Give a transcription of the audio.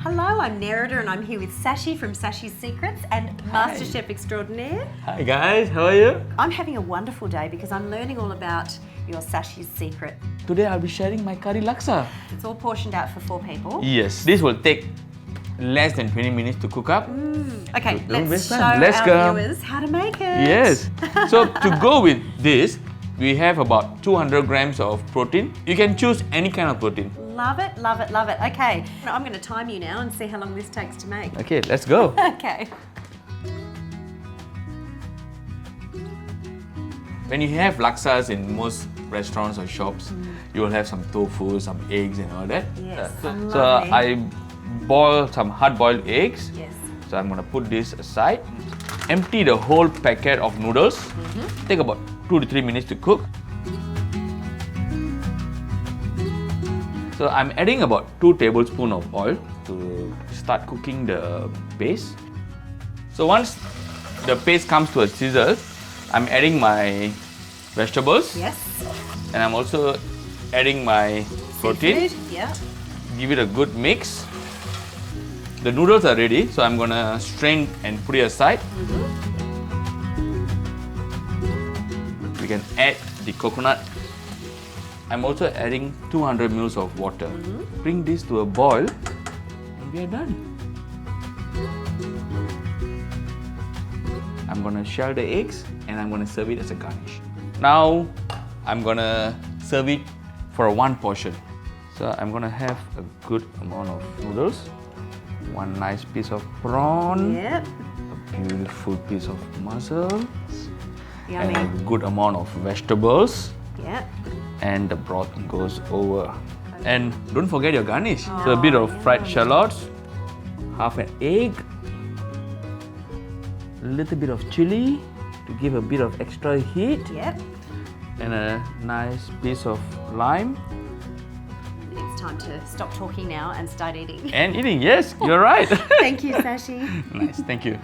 Hello, I'm Nerida and I'm here with Sashi from Sashi's Secrets and Masterchef Extraordinaire. Hi guys, how are you? I'm having a wonderful day because I'm learning all about your Sashi's Secret. Today I'll be sharing my curry laksa. It's all portioned out for 4 people. Yes, this will take less than 20 minutes to cook up. Okay, Don't let's waste show time. Let's our go. viewers how to make it. Yes. So to go with this, we have about 200 grams of protein. You can choose any kind of protein. Love it, love it, love it. Okay, I'm going to time you now and see how long this takes to make. Okay, let's go. Okay. When you have laksas in most restaurants or shops, you will have some tofu, some eggs and all that. Yes, So lovely. I boil some hard-boiled eggs. Yes. So I'm gonna put this aside. Empty the whole packet of noodles. Take about 2 to 3 minutes to cook. So I'm adding about 2 tablespoons of oil to start cooking the base. So once the paste comes to a sizzle, I'm adding my vegetables. Yes. And I'm also adding my protein. Seafood, yeah. Give it a good mix. The noodles are ready, so I'm gonna strain and put it aside. We can add the coconut. I'm also adding 200 ml of water. Bring this to a boil and we are done. I'm gonna shell the eggs and I'm gonna serve it as a garnish. Now I'm gonna serve it for 1 portion. So I'm gonna have a good amount of noodles, 1 nice piece of prawn, Yep. a beautiful piece of mussel, Yummy. and a good amount of vegetables, Yep. and the broth goes over. And don't forget your garnish. So a bit of fried yum. shallots, half an egg, a little bit of chilli to give a bit of extra heat, Yep. and a nice piece of lime. It's time to stop talking now and start eating. And eating, yes, you're right. Thank you, Sashi. Nice, thank you.